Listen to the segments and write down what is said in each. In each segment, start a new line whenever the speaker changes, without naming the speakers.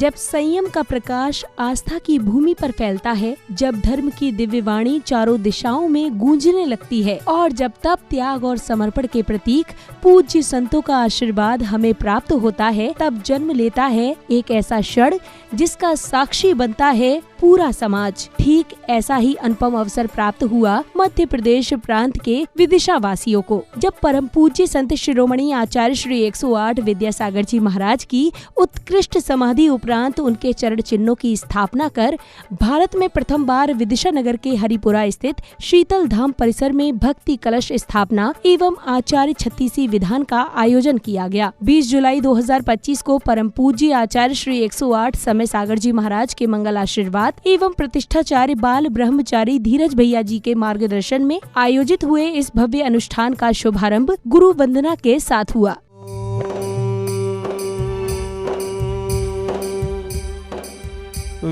जब संयम का प्रकाश आस्था की भूमि पर फैलता है, जब धर्म की दिव्य वाणी चारों दिशाओं में गूंजने लगती है और जब तप, त्याग और समर्पण के प्रतीक पूज्य संतों का आशीर्वाद हमें प्राप्त होता है, तब जन्म लेता है एक ऐसा क्षण जिसका साक्षी बनता है पूरा समाज। ठीक ऐसा ही अनुपम अवसर प्राप्त हुआ मध्य प्रदेश प्रांत के विदिशा वासियों को, जब परम पूज्य संत शिरोमणि आचार्य श्री 108 विद्यासागर जी महाराज की उत्कृष्ट समाधि उपरांत उनके चरण चिन्हों की स्थापना कर भारत में प्रथम बार विदिशा नगर के हरिपुरा स्थित शीतल धाम परिसर में भक्ति कलश स्थापना एवं आचार्य छत्तीसी विधान का आयोजन किया गया। 20 जुलाई 2025 को परम पूज्य आचार्य श्री 108 समय सागर जी महाराज के मंगल आशीर्वाद एवं प्रतिष्ठाचार्य बाल ब्रह्मचारी धीरज भैया जी के मार्गदर्शन में आयोजित हुए इस भव्य अनुष्ठान का शुभारंभ गुरु वंदना के साथ हुआ।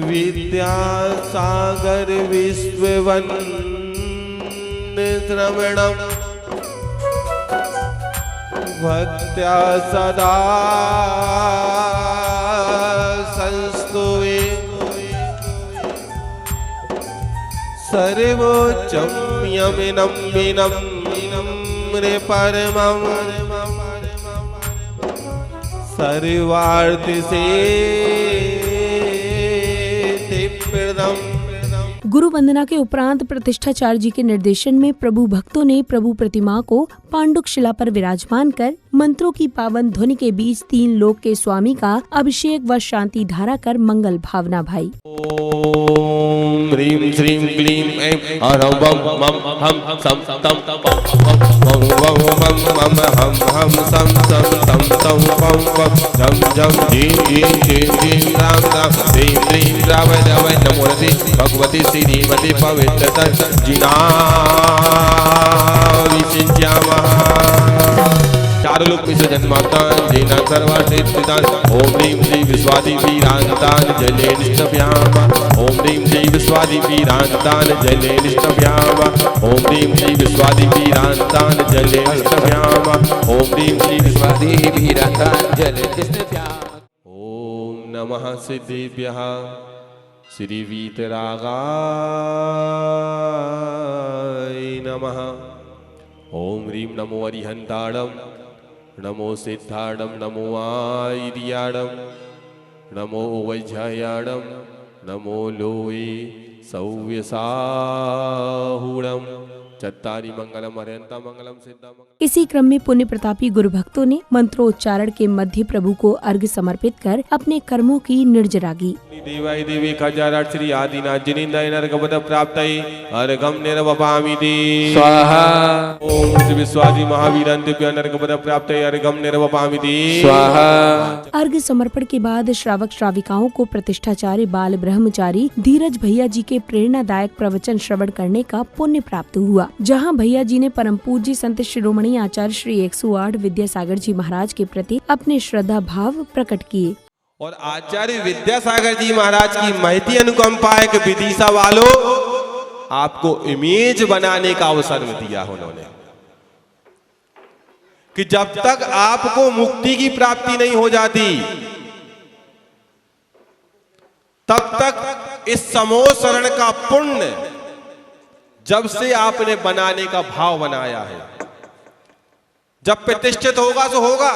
विद्यासागर विश्ववन्दित रमणं भक्त्या सदा संस्तुवे सर्वोच्चं यमिनं परमं सर्वार्थ से
गुरु वंदना के उपरांत प्रतिष्ठाचार्य जी के निर्देशन में प्रभु भक्तों ने प्रभु प्रतिमा को पांडुक शिला पर विराजमान कर मंत्रों की पावन ध्वनि के बीच 3 लोक के स्वामी का अभिषेक व शांति धारा कर मंगल भावना भाई।
ओम ह्रीं श्रीं क्लीं ऐं हरं वं मं हम सं तं वं वं मं मं हम सं तं तं तं वं वं झं झं झीं झीं झीं झीं रां रां ह्रीं श्रीं द्रावय द्रावय नमो नमः भगवती श्रीमती पवित्र जिना विचिन्त्यामः। चार लोक में जन्मातान जेना सर्वासिद्धिदान ओम ह्रीं श्री विश्वादि वीरांतान जले निष्ठभ्याम ओम ह्रीं श्री विश्वादि वीरांतान जले निष्ठभ्याम ओम ह्रीं श्री विश्वादि वीरांतान जले निष्ठभ्याम ओम ह्रीं श्री विश्वादि वीरांतान जले निष्ठभ्याम। ओम नमः सिद्धेभ्यः श्री वीतरागाय नमः। ओम ह्रीं नमो अरिहंताणं नमो सिद्धाणं नमो आयर्याणं नमो वैज्यायाणं नमो लोये सौव्यसाहुणं चत्तारि मंगलम हरयन्ता मंगलम सिद्धा मंगलम।
इसी क्रम में पुण्य प्रतापी गुरु भक्तों ने मंत्रोच्चारण के मध्य प्रभु को अर्घ्य समर्पित कर अपने कर्मों की निर्जरागी।
देवाय देवी खजाराट श्री आदिनाथ जिनिंदाय नरकपद प्राप्तये अर्घं निर्वपामि ते स्वाहा। ओम श्री विश्वादि महावीरांतेभ्यो नरकपद प्राप्तये अर्घं निर्वपामि ते स्वाहा।
अर्घ्य समर्पण के बाद श्रावक श्राविकाओं को प्रतिष्ठाचार्य बाल ब्रह्मचारी धीरज भैया जी के प्रेरणादायक प्रवचन श्रवण करने का पुण्य प्राप्त हुआ, जहां भैया जी ने परम पूज्य संत शिरोमणि आचार्य श्री 108 विद्यासागर जी महाराज के प्रति अपने श्रद्धा भाव प्रकट किए।
और आचार्य विद्यासागर जी महाराज की महती अनुकंपा है कि विदिशा वालों आपको इमेज बनाने का अवसर में दिया उन्होंने, कि जब तक आपको मुक्ति की प्राप्ति नहीं हो जाती तब तक इस समूह शरण का पुण्य जब से आपने बनाने का भाव बनाया है, जब प्रतिष्ठित होगा तो होगा,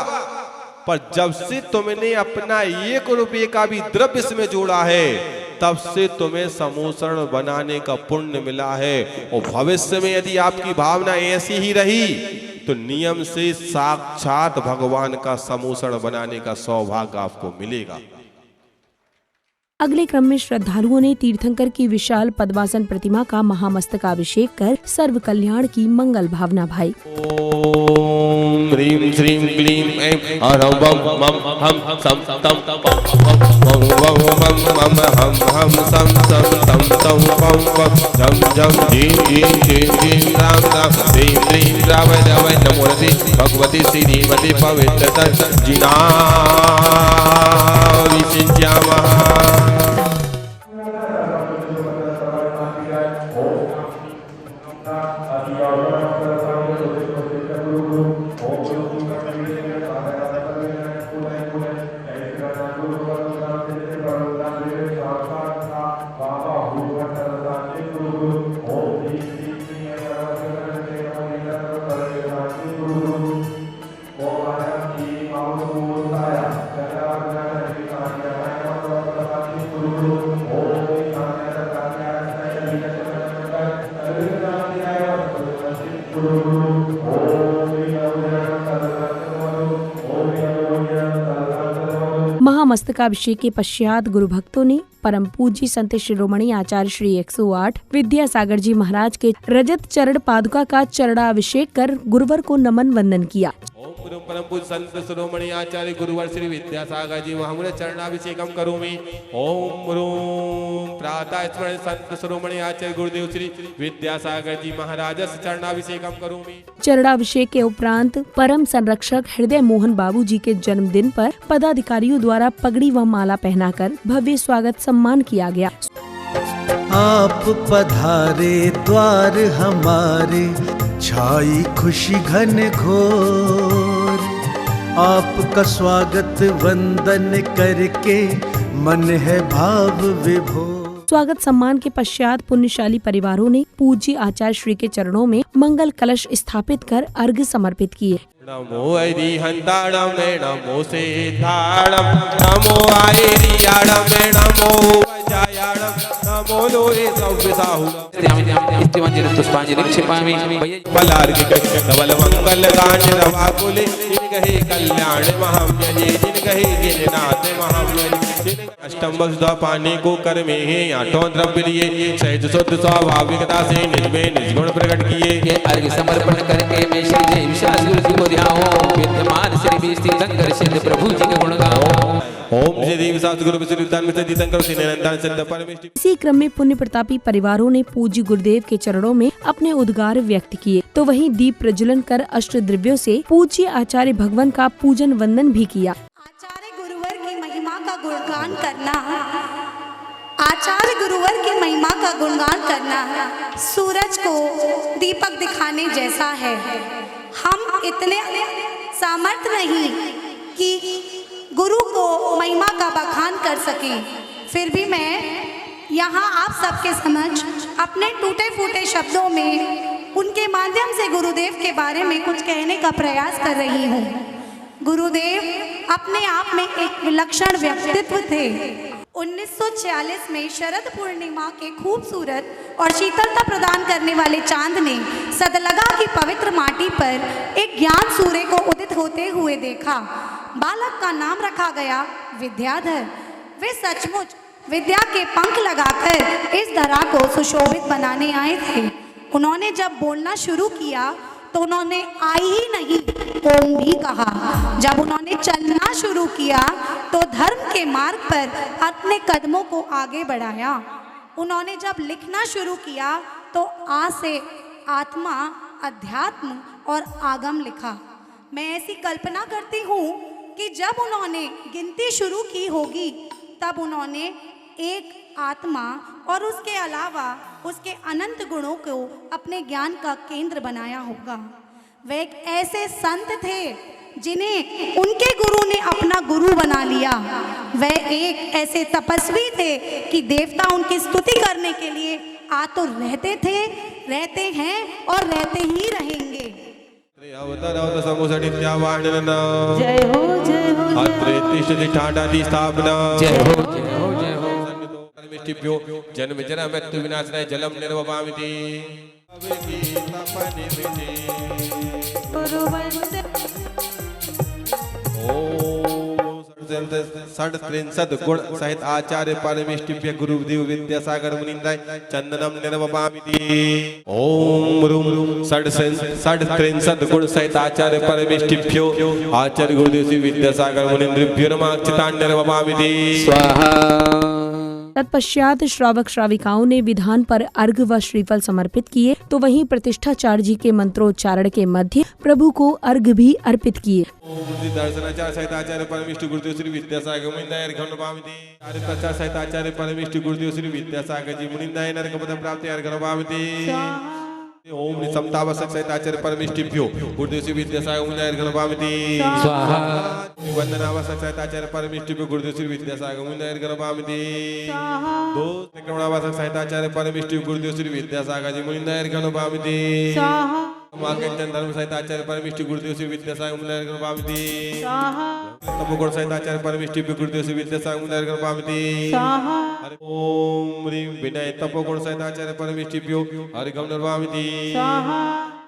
पर जब से तुमने अपना 1 रुपये का भी द्रव्य इसमें जोड़ा है तब से तुम्हें समूसरण बनाने का पुण्य मिला है। और भविष्य में यदि आपकी भावना ऐसी ही रही तो नियम से साक्षात भगवान का समूसरण बनाने का सौभाग्य आपको मिलेगा।
अगले क्रम में श्रद्धालुओं ने तीर्थंकर की विशाल पद्मासन प्रतिमा का महामस्तकाभिषेक कर सर्व कल्याण की मंगल भावना भाई।
ओम ह्रीं श्रीं क्लीं ऐं हरं वं मं हम सं तं वं वं मं मं हम सं तं तं वं वं झं झं झीं झीं झीं झीं रां रां ह्रीं श्रीं द्रावय द्रावय नमो नमः भगवती श्रीमती पवित्र जिना विचिन्त्यामः।
महामस्तकाभिषेक के पश्चात गुरु भक्तों ने परम पूज्य संत शिरोमणि आचार्य श्री 108 विद्यासागर जी महाराज के रजत चरण पादुका का चरणाभिषेक कर गुरुवर को नमन वंदन किया।
ओम परम पूज्य संत शिरोमणि आचार्य गुरुवर श्री विद्यासागर जी महामुने चरणाभिषेकम करोमि। ओम प्रातः स्मरण संत शिरोमणि आचार्य गुरुदेव श्री विद्यासागर जी महाराज चरणाभिषेकम करोमि।
चरणाभिषेक के उपरांत परम संरक्षक हृदय मोहन बाबू जी के जन्मदिन पर पदाधिकारियों द्वारा पगड़ी व माला पहनाकर भव्य स्वागत सम्मान किया गया।
आप पधारे द्वार हमारे, छाई खुशी घन घोर, आपका स्वागत वंदन करके मन है भाव विभोर।
स्वागत सम्मान के पश्चात पुण्यशाली परिवारों ने पूज्य आचार्य श्री के चरणों में मंगल कलश स्थापित कर अर्घ्य समर्पित किए।
नमो अरिहंताणं नमो सेताणं नमो आयरियाणं नमो वजायाणं नमो लोरे सव्यसाहुणं
इत्यादि पुष्पांजलि क्षिपामि।
बलार्घ्य धवल मंगल गांठ रवाकुले जिन गहे कल्याण महाम्यजे जिन गहे गिरिनाथ महाम्यजे अष्टम वसुधा पानी को कर में है आठों द्रव्य लिए सहज शुद्ध स्वाभाविकता से निज में निर्गुण प्रकट किए।
ये अर्घ्य समर्पण करके मैं श्री जय विशाल गुरु जी को ध्याऊं, विद्यमान श्री विष्णु शंकर सिद्ध प्रभु जी के गुण गाऊं।
ओम श्री देवी शास्त्र गुरु विष्णु दान में तीर्थंकर श्री नंदन सिद्ध परमेष्टि।
इसी क्रम में पुण्य प्रतापी परिवारों ने पूज्य गुरुदेव के चरणों में अपने उद्गार व्यक्त किए, तो वहीं दीप प्रज्वलन कर अष्ट द्रव्यों से पूज्य आचार्य भगवान का पूजन वंदन भी किया।
आचार्य गुरुवर की महिमा का गुणगान करना, आचार्य गुरुवर की महिमा का गुणगान करना सूरज को दीपक दिखाने जैसा है। हम इतने सामर्थ नहीं कि गुरु को महिमा का बखान कर सकें, फिर भी मैं यहाँ आप सबके समक्ष अपने टूटे फूटे शब्दों में उनके माध्यम से गुरुदेव के बारे में कुछ कहने का प्रयास कर रही हूँ। गुरुदेव अपने आप में एक विलक्षण व्यक्तित्व थे। 1946 में शरद पूर्णिमा के खूबसूरत और शीतलता प्रदान करने वाले चांद ने सदलगा की पवित्र माटी पर एक ज्ञान सूर्य को उदित होते हुए देखा। बालक का नाम रखा गया विद्याधर। वे सचमुच विद्या के पंख लगाकर इस धरा को सुशोभित बनाने आए थे। उन्होंने जब बोलना शुरू किया तो उन्होंने आई ही नहीं ओम भी कहा। जब उन्होंने चलना शुरू किया तो धर्म के मार्ग पर अपने कदमों को आगे बढ़ाया। उन्होंने जब लिखना शुरू किया तो आ से आत्मा, अध्यात्म और आगम लिखा। मैं ऐसी कल्पना करती हूँ कि जब उन्होंने गिनती शुरू की होगी तब उन्होंने एक आत्मा और उसके अलावा उसके अनंत गुणों को अपने ज्ञान का केंद्र बनाया होगा। वे एक ऐसे संत थे जिन्हें उनके गुरु ने अपना गुरु बना लिया। वे एक ऐसे तपस्वी थे कि देवता उनकी स्तुति करने के लिए आ तो रहते थे, रहते हैं और रहते ही रहेंगे।
जय हो जय हो
जय हो जय हो जय हो।
जन्म जरा मृत्यु विनाशनाय जलम निर्वपामिति। षड त्रिंशद गुण सहित आचार्य परमेष्टिभ्य गुरुदेव विद्यासागर मुनिंदाय चंदनम निर्वपामिति। ओम रूम षड त्रिंशद गुण सहित आचार्य परमेष्टिभ्यो आचार्य गुरुदेव श्री विद्यासागर मुनिंद्रिभ्यो नमः अक्षतान निर्वपामिति।
स्वाहा।
तत्पश्चात श्रावक श्राविकाओं ने विधान पर अर्घ्य व श्रीफल समर्पित किए, तो वहीं प्रतिष्ठाचार्य जी के मंत्रोच्चारण के मध्य प्रभु को अर्घ्य भी अर्पित किए।
दर्शनाचार्य सहित आचार्य परमेष्टि गुरुदेव श्री विद्यासागर मुनिंदाय अर्घ्य सहित आचार्य परमेष्टि गुरुदेव श्री विद्यासागर जी मुनिंदाय नरकपद प्राप्ति अर्घ्य। ओम निसमतावसक सहित आचार्य परमेष्टिभ्यो गुरुदेव श्री विद्यासागर मुनिंदाय अर्घ्य।
स्वाहा।
वंदनावसक सहित आचार्य परमेष्टिभ्यो गुरुदेव श्री विद्यासागर मुनिंदाय अर्घ्य। दो त्रिक्रमणावसक सहित आचार्य परमेष्टिभ्यो गुरुदेव श्री विद्यासागर जी मुनिंदाय अर्घ्य। मार्गंचन धर्म सहित आचार्य परमेष्टि गुरुदेव श्री विद्यासागर मुनिंदाय अर्घ्य। तपोगुण सहित आचार्य परमेष्टिभ्यो गुरुदेव श्री विद्यासागर मुनिंदाय अर्घ्य। ओम ह्रीं विनय तपोगुण सहित आचार्य परमेष्टिभ्यो अर्घ्यं निर्वामिति।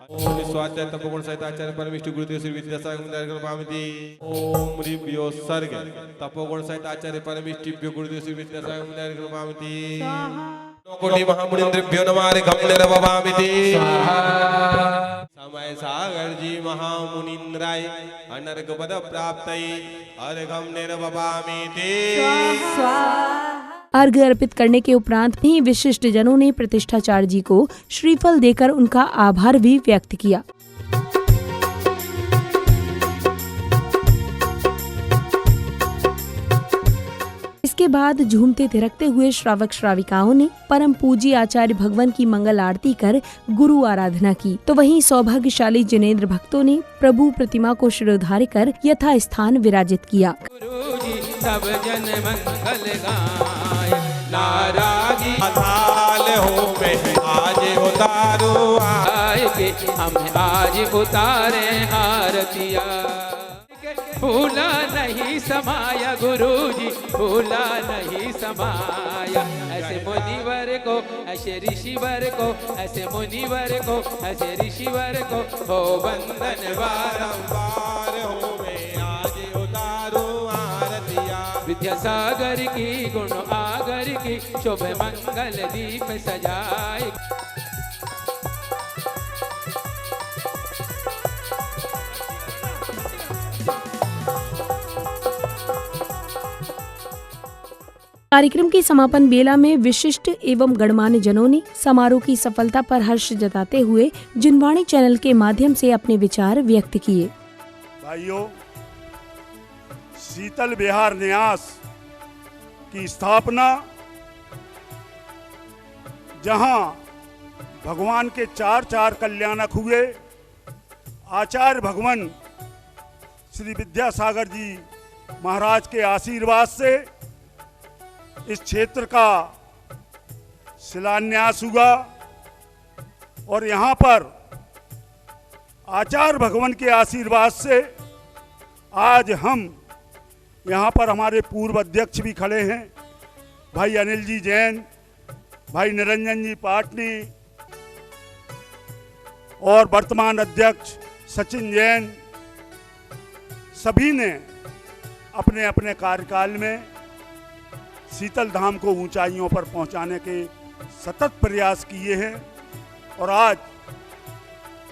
ओम स्वाध्याय तपोगुण सहित आचार्य परमेष्टि गुरुदेव श्री विद्यासागर पामिति। ओम ऋभ्यो सर्ग तपोगुण सहित आचार्य परमेष्टिभ्यो गुरुदेव श्री विद्यासागर पामिति। कोटि महामुनिन्द्रेभ्यो नमारे गम निर्भवामिति। समय सागर जी महामुनिन्द्राय अनर्घ पद प्राप्तये अर्घम निर्भवामिति।
अर्घ्य अर्पित करने के उपरांत ही विशिष्ट जनों ने प्रतिष्ठाचार्य जी को श्रीफल देकर उनका आभार भी व्यक्त किया। इसके बाद झूमते थिरकते हुए श्रावक श्राविकाओं ने परम पूज्य आचार्य भगवान की मंगल आरती कर गुरु आराधना की, तो वहीं सौभाग्यशाली जिनेंद्र भक्तों ने प्रभु प्रतिमा को शिरोधार्य कर यथा स्थान विराजित किया।
सब जन मंगल गाय नारागी
अथाल हो में आज उतारो
आए के हम आज उतारे आरतिया। भूला नहीं समाया गुरुजी भूला नहीं समाया। ऐसे मुनिवर को ऐसे ऋषिवर को ऐसे मुनिवर को ऐसे ऋषिवर को हो बंधन बारंबार हो में आज उतारो आरतिया। विद्यासागर की गुण आगर की शुभ मंगल दीप सजाए।
कार्यक्रम की समापन बेला में विशिष्ट एवं गणमान्य जनों ने समारोह की सफलता पर हर्ष जताते हुए जिनवाणी चैनल के माध्यम से अपने विचार व्यक्त किए।
भाइयों, शीतल विहार न्यास की स्थापना जहां भगवान के चार कल्याणक हुए, आचार्य भगवान श्री विद्यासागर जी महाराज के आशीर्वाद से इस क्षेत्र का शिलान्यास हुआ और यहाँ पर आचार्य भगवान के आशीर्वाद से आज हम यहाँ पर हमारे पूर्व अध्यक्ष भी खड़े हैं, भाई अनिल जी जैन, भाई निरंजन जी पाटनी और वर्तमान अध्यक्ष सचिन जैन, सभी ने अपने अपने कार्यकाल में शीतल धाम को ऊंचाइयों पर पहुंचाने के सतत प्रयास किए हैं और आज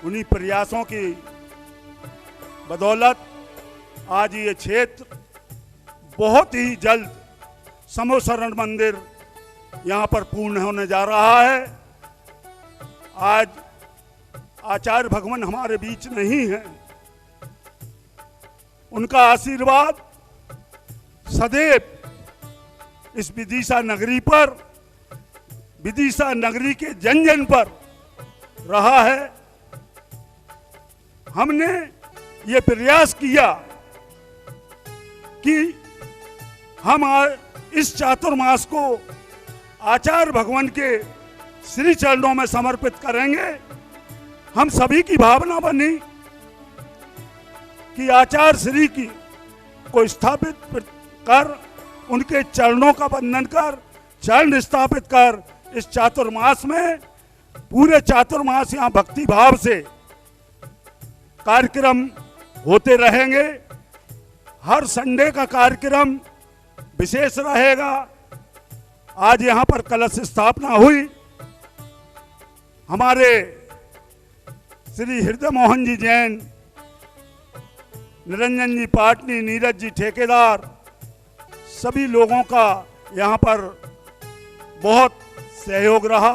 उन्हीं प्रयासों की बदौलत आज ये क्षेत्र बहुत ही जल्द समोशरण मंदिर यहाँ पर पूर्ण होने जा रहा है। आज आचार्य भगवान हमारे बीच नहीं है, उनका आशीर्वाद सदैव इस विदिशा नगरी पर, विदिशा नगरी के जन जन पर रहा है। हमने ये प्रयास किया कि हम इस चातुर्मास को आचार्य भगवान के श्री चरणों में समर्पित करेंगे। हम सभी की भावना बनी कि आचार्य श्री की को स्थापित कर, उनके चरणों का वंदन कर, चरण स्थापित कर इस चातुर्मास में पूरे चातुर्मास यहाँ भक्ति भाव से कार्यक्रम होते रहेंगे। हर संडे का कार्यक्रम विशेष रहेगा। आज यहाँ पर कलश स्थापना हुई। हमारे श्री हृदय मोहन जी जैन, निरंजन जी पाटनी, नीरज जी ठेकेदार, सभी लोगों का यहाँ पर बहुत सहयोग रहा।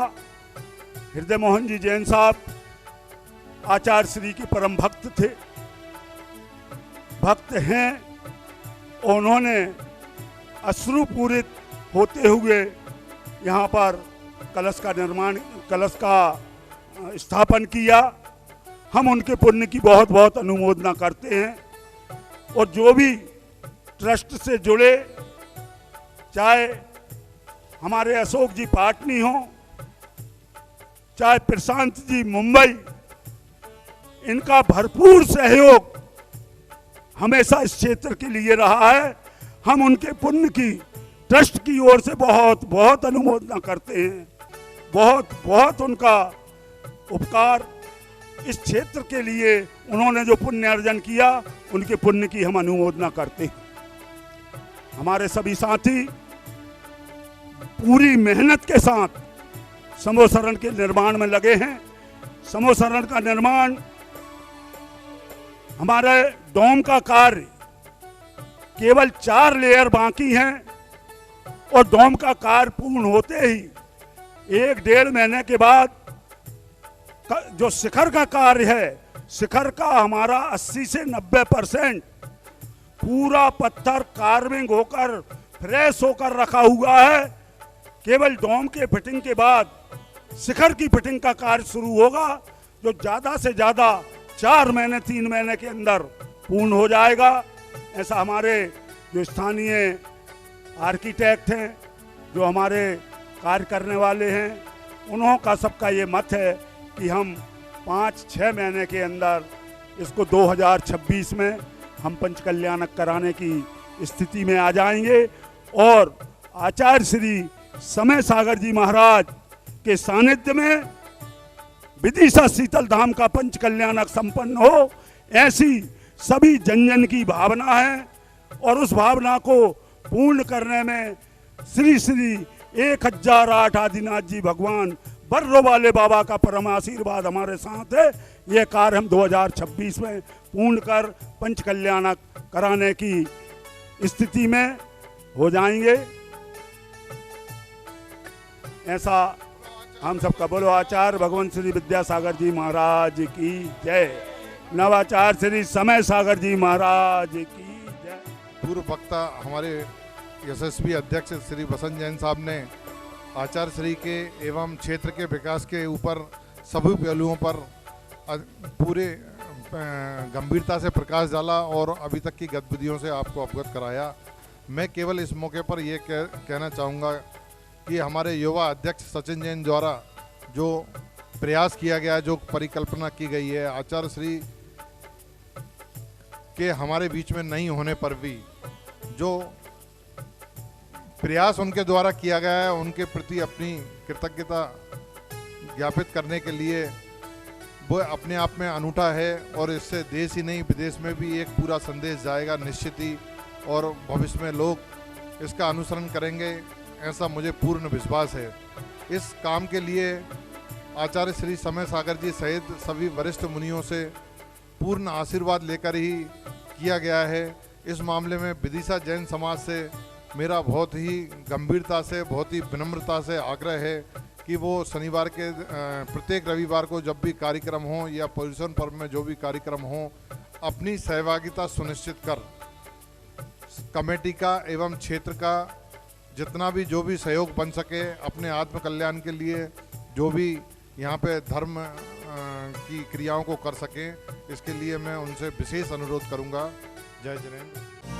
हृदय मोहन जी जैन साहब आचार्य श्री के परम भक्त थे, भक्त हैं। उन्होंने अश्रुपूरित होते हुए यहाँ पर कलश का निर्माण, कलश का स्थापन किया। हम उनके पुण्य की बहुत बहुत अनुमोदना करते हैं और जो भी ट्रस्ट से जुड़े, चाहे हमारे अशोक जी पाटनी हो, चाहे प्रशांत जी मुंबई, इनका भरपूर सहयोग हमेशा इस क्षेत्र के लिए रहा है। हम उनके पुण्य की ट्रस्ट की ओर से बहुत बहुत अनुमोदना करते हैं। बहुत बहुत उनका उपकार इस क्षेत्र के लिए उन्होंने जो पुण्य अर्जन किया, उनके पुण्य की हम अनुमोदना करते हैं। हमारे सभी साथी पूरी मेहनत के साथ समूह शरण के निर्माण में लगे हैं। समूह शरण का निर्माण, हमारे डोम का कार्य केवल 4 लेयर बाकी हैं और डोम का कार्य पूर्ण होते ही 1-1.5 महीने के बाद जो शिखर का कार्य है, शिखर का हमारा 80 से 90% पूरा पत्थर कार्विंग होकर फ्रेश होकर रखा हुआ है। केवल डोम के फिटिंग के बाद शिखर की फिटिंग का कार्य शुरू होगा, जो ज़्यादा से ज़्यादा 4 महीने 3 महीने के अंदर पूर्ण हो जाएगा। ऐसा हमारे जो स्थानीय आर्किटेक्ट हैं, जो हमारे कार्य करने वाले हैं, उन्हों का सबका ये मत है कि हम 5-6 महीने के अंदर इसको 2026 में हम पंचकल्याणक कराने की स्थिति में आ जाएंगे। और आचार्य श्री समय सागर जी महाराज के सानिध्य में विदिशा शीतल धाम का पंचकल्याणक संपन्न हो, ऐसी सभी जन जन की भावना है। और उस भावना को पूर्ण करने में श्री श्री 1008 आदिनाथ जी भगवान बर्रो वाले बाबा का परम आशीर्वाद हमारे साथ है। ये कार्य हम 2026 में पूर्ण कर पंचकल्याणक कराने की स्थिति में हो जाएंगे। ऐसा हम सबका बोलो आचार्य भगवान श्री विद्यासागर जी महाराज की जय। नवाचार्य श्री समय सागर जी महाराज की जय।
पूर्व वक्ता हमारे यशस्वी अध्यक्ष श्री बसंत जैन साहब ने आचार्य श्री के एवं क्षेत्र के विकास के ऊपर सभी पहलुओं पर पूरे गंभीरता से प्रकाश डाला और अभी तक की गतिविधियों से आपको अवगत कराया। मैं केवल इस मौके पर यह कहना चाहूँगा कि हमारे युवा अध्यक्ष सचिन जैन द्वारा जो प्रयास किया गया, जो परिकल्पना की गई है, आचार्य श्री के हमारे बीच में नहीं होने पर भी जो प्रयास उनके द्वारा किया गया है, उनके प्रति अपनी कृतज्ञता ज्ञापित करने के लिए वो अपने आप में अनूठा है। और इससे देश ही नहीं विदेश में भी एक पूरा संदेश जाएगा निश्चित ही, और भविष्य में लोग इसका अनुसरण करेंगे, ऐसा मुझे पूर्ण विश्वास है। इस काम के लिए आचार्य श्री समय सागर जी सहित सभी वरिष्ठ मुनियों से पूर्ण आशीर्वाद लेकर ही किया गया है। इस मामले में विदिशा जैन समाज से मेरा बहुत ही गंभीरता से, बहुत ही विनम्रता से आग्रह है कि वो शनिवार के प्रत्येक रविवार को जब भी कार्यक्रम हो या पोजिशन पर्व में जो भी कार्यक्रम हो, अपनी सहभागिता सुनिश्चित कर कमेटी का एवं क्षेत्र का जितना भी जो भी सहयोग बन सके अपने आत्म कल्याण के लिए, जो भी यहाँ पे धर्म की क्रियाओं को कर सकें, इसके लिए मैं उनसे विशेष अनुरोध करूँगा। जय जिनेन्द्र।